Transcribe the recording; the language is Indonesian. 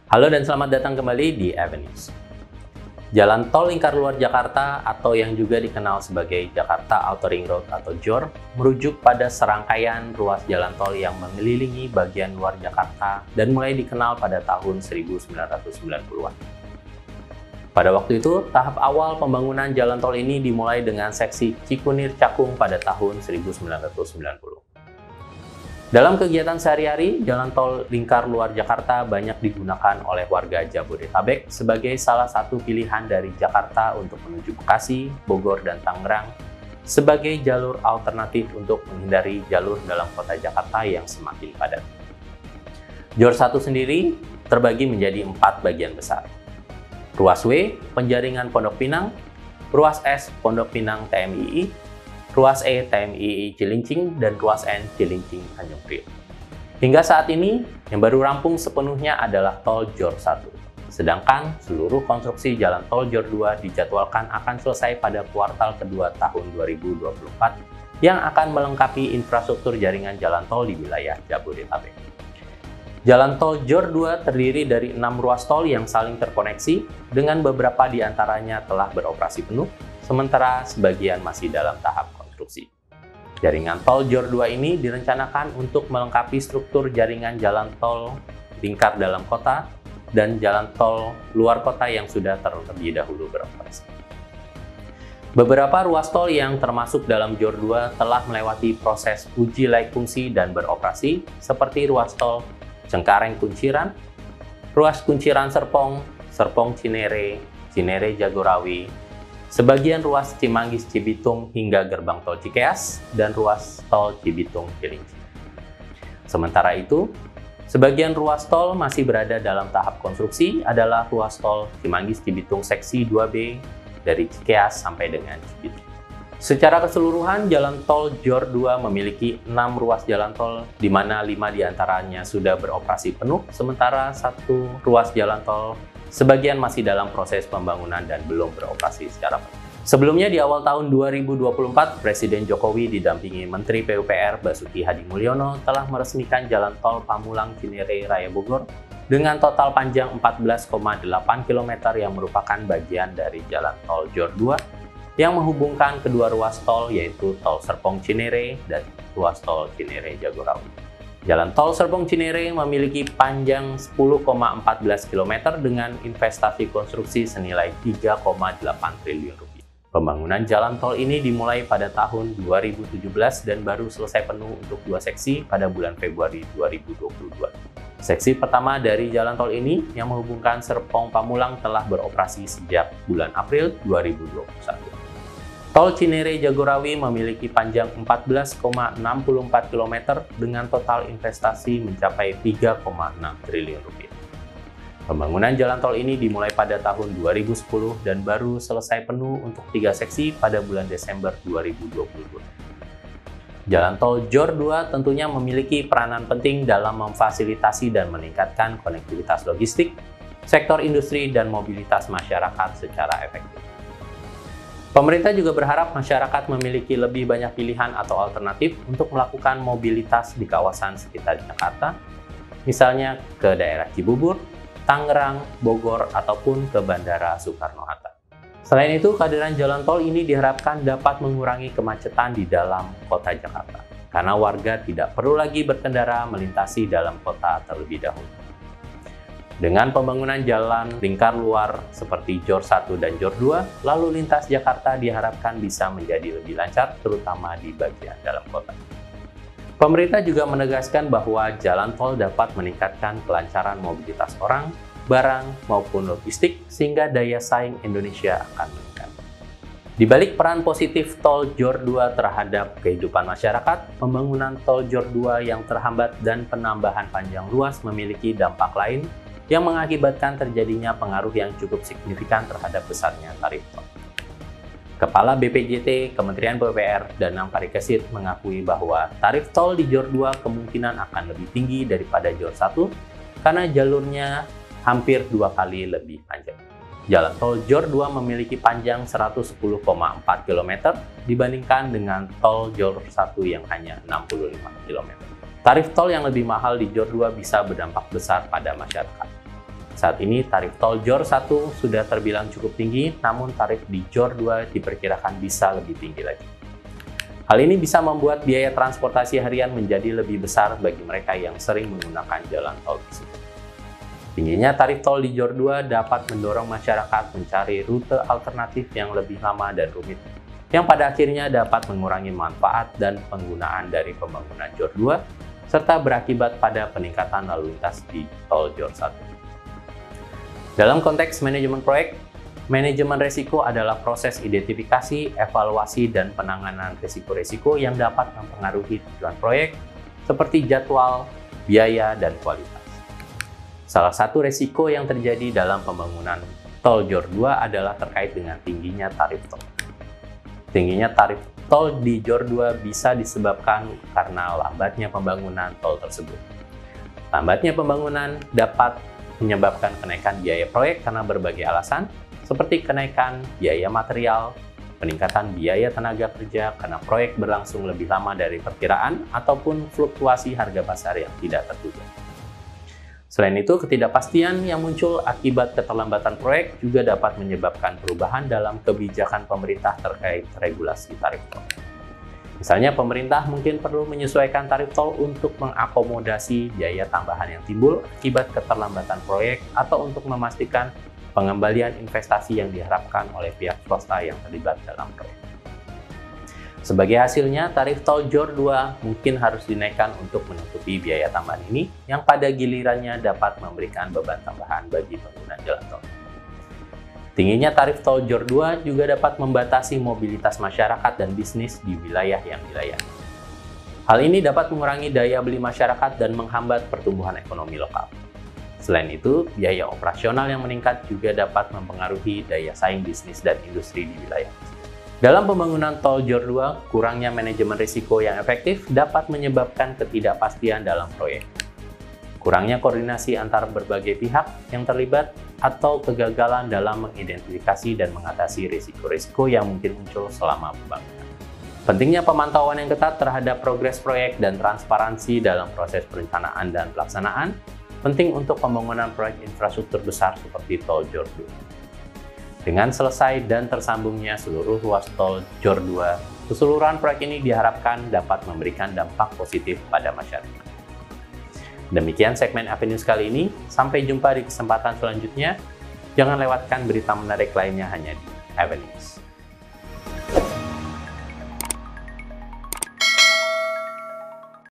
Halo dan selamat datang kembali di Avenues. Jalan tol lingkar luar Jakarta atau yang juga dikenal sebagai Jakarta Outer Ring Road atau JOR merujuk pada serangkaian ruas jalan tol yang mengelilingi bagian luar Jakarta dan mulai dikenal pada tahun 1990-an. Pada waktu itu, tahap awal pembangunan jalan tol ini dimulai dengan seksi Cikunir-Cakung pada tahun 1990. Dalam kegiatan sehari-hari, jalan tol lingkar luar Jakarta banyak digunakan oleh warga Jabodetabek sebagai salah satu pilihan dari Jakarta untuk menuju Bekasi, Bogor, dan Tangerang sebagai jalur alternatif untuk menghindari jalur dalam kota Jakarta yang semakin padat. JOR 1 sendiri terbagi menjadi 4 bagian besar. Ruas W, Penjaringan Pondok Pinang, Ruas S, Pondok Pinang TMII, Ruas E TMII Cilincing, dan Ruas N Cilincing Tanjung Priok. Hingga saat ini, yang baru rampung sepenuhnya adalah tol JOR 1. Sedangkan seluruh konstruksi jalan tol JOR 2 dijadwalkan akan selesai pada kuartal kedua tahun 2024 yang akan melengkapi infrastruktur jaringan jalan tol di wilayah Jabodetabek. Jalan tol JOR 2 terdiri dari 6 ruas tol yang saling terkoneksi dengan beberapa di antaranya telah beroperasi penuh, sementara sebagian masih dalam tahap konstruksi. Jaringan tol JOR 2 ini direncanakan untuk melengkapi struktur jaringan jalan tol lingkar dalam kota dan jalan tol luar kota yang sudah terlebih dahulu beroperasi. Beberapa ruas tol yang termasuk dalam JOR 2 telah melewati proses uji layak fungsi dan beroperasi seperti ruas tol Cengkareng-Kunciran, ruas Kunciran-Serpong, Serpong-Cinere, Cinere-Jagorawi, sebagian ruas Cimanggis-Cibitung hingga gerbang tol Cikeas, dan ruas tol Cibitung-Cilincing. Sementara itu, sebagian ruas tol masih berada dalam tahap konstruksi adalah ruas tol Cimanggis-Cibitung seksi 2B dari Cikeas sampai dengan Cibitung. Secara keseluruhan, jalan tol JOR 2 memiliki 6 ruas jalan tol, di mana 5 diantaranya sudah beroperasi penuh, sementara 1 ruas jalan tol sebagian masih dalam proses pembangunan dan belum beroperasi secara penuh. Sebelumnya di awal tahun 2024, Presiden Jokowi didampingi Menteri PUPR Basuki Hadimulyono telah meresmikan jalan tol Pamulang-Cinere Raya Bogor dengan total panjang 14,8 km yang merupakan bagian dari jalan tol JOR 2 yang menghubungkan kedua ruas tol yaitu tol Serpong-Cinere dan ruas tol Cinere-Jagorawi. Jalan tol Serpong-Cinere memiliki panjang 10,14 km dengan investasi konstruksi senilai 3,8 triliun rupiah. Pembangunan jalan tol ini dimulai pada tahun 2017 dan baru selesai penuh untuk 2 seksi pada bulan Februari 2022. Seksi pertama dari jalan tol ini yang menghubungkan Serpong Pamulang telah beroperasi sejak bulan April 2021. Tol Cinere-Jagorawi memiliki panjang 14,64 km dengan total investasi mencapai 3,6 triliun rupiah. Pembangunan jalan tol ini dimulai pada tahun 2010 dan baru selesai penuh untuk 3 seksi pada bulan Desember 2022. Jalan tol JOR 2 tentunya memiliki peranan penting dalam memfasilitasi dan meningkatkan konektivitas logistik, sektor industri, dan mobilitas masyarakat secara efektif. Pemerintah juga berharap masyarakat memiliki lebih banyak pilihan atau alternatif untuk melakukan mobilitas di kawasan sekitar Jakarta, misalnya ke daerah Cibubur, Tangerang, Bogor, ataupun ke Bandara Soekarno-Hatta. Selain itu, kehadiran jalan tol ini diharapkan dapat mengurangi kemacetan di dalam kota Jakarta, karena warga tidak perlu lagi berkendara melintasi dalam kota terlebih dahulu. Dengan pembangunan jalan lingkar luar seperti JOR 1 dan JOR 2, lalu lintas Jakarta diharapkan bisa menjadi lebih lancar, terutama di bagian dalam kota. Pemerintah juga menegaskan bahwa jalan tol dapat meningkatkan kelancaran mobilitas orang, barang, maupun logistik, sehingga daya saing Indonesia akan meningkat. Di balik peran positif tol JOR 2 terhadap kehidupan masyarakat, pembangunan tol JOR 2 yang terhambat dan penambahan panjang ruas memiliki dampak lain yang mengakibatkan terjadinya pengaruh yang cukup signifikan terhadap besarnya tarif tol. Kepala BPJT, Kementerian PUPR, Danang Parikesit mengakui bahwa tarif tol di JOR 2 kemungkinan akan lebih tinggi daripada JOR 1 karena jalurnya hampir 2 kali lebih panjang. Jalan tol JOR 2 memiliki panjang 110,4 km dibandingkan dengan tol JOR 1 yang hanya 65 km. Tarif tol yang lebih mahal di JOR 2 bisa berdampak besar pada masyarakat. Saat ini tarif tol JOR 1 sudah terbilang cukup tinggi, namun tarif di JOR 2 diperkirakan bisa lebih tinggi lagi. Hal ini bisa membuat biaya transportasi harian menjadi lebih besar bagi mereka yang sering menggunakan jalan tol tersebut. Tingginya tarif tol di JOR 2 dapat mendorong masyarakat mencari rute alternatif yang lebih lama dan rumit, yang pada akhirnya dapat mengurangi manfaat dan penggunaan dari pembangunan JOR 2, serta berakibat pada peningkatan lalu lintas di tol JOR 1. Dalam konteks manajemen proyek, manajemen risiko adalah proses identifikasi, evaluasi, dan penanganan risiko-risiko yang dapat mempengaruhi tujuan proyek, seperti jadwal, biaya, dan kualitas. Salah satu risiko yang terjadi dalam pembangunan tol JOR 2 adalah terkait dengan tingginya tarif tol. Tingginya tarif tol di JOR 2 bisa disebabkan karena lambatnya pembangunan tol tersebut. Lambatnya pembangunan dapat menyebabkan kenaikan biaya proyek karena berbagai alasan, seperti kenaikan biaya material, peningkatan biaya tenaga kerja karena proyek berlangsung lebih lama dari perkiraan, ataupun fluktuasi harga pasar yang tidak terduga. Selain itu, ketidakpastian yang muncul akibat keterlambatan proyek juga dapat menyebabkan perubahan dalam kebijakan pemerintah terkait regulasi tarif tol. Misalnya, pemerintah mungkin perlu menyesuaikan tarif tol untuk mengakomodasi biaya tambahan yang timbul akibat keterlambatan proyek atau untuk memastikan pengembalian investasi yang diharapkan oleh pihak swasta yang terlibat dalam proyek. Sebagai hasilnya, tarif tol JOR 2 mungkin harus dinaikkan untuk menutupi biaya tambahan ini yang pada gilirannya dapat memberikan beban tambahan bagi pengguna jalan tol. Tingginya tarif tol JOR 2 juga dapat membatasi mobilitas masyarakat dan bisnis di wilayah yang dilayani. Hal ini dapat mengurangi daya beli masyarakat dan menghambat pertumbuhan ekonomi lokal. Selain itu, biaya operasional yang meningkat juga dapat mempengaruhi daya saing bisnis dan industri di wilayah. Dalam pembangunan tol JOR 2, kurangnya manajemen risiko yang efektif dapat menyebabkan ketidakpastian dalam proyek. Kurangnya koordinasi antar berbagai pihak yang terlibat atau kegagalan dalam mengidentifikasi dan mengatasi risiko-risiko yang mungkin muncul selama pembangunan. Pentingnya pemantauan yang ketat terhadap progres proyek dan transparansi dalam proses perencanaan dan pelaksanaan penting untuk pembangunan proyek infrastruktur besar seperti tol JOR 2. Dengan selesai dan tersambungnya seluruh ruas tol JOR 2, keseluruhan proyek ini diharapkan dapat memberikan dampak positif pada masyarakat. Demikian segmen Avenews kali ini, sampai jumpa di kesempatan selanjutnya. Jangan lewatkan berita menarik lainnya hanya di Avenews.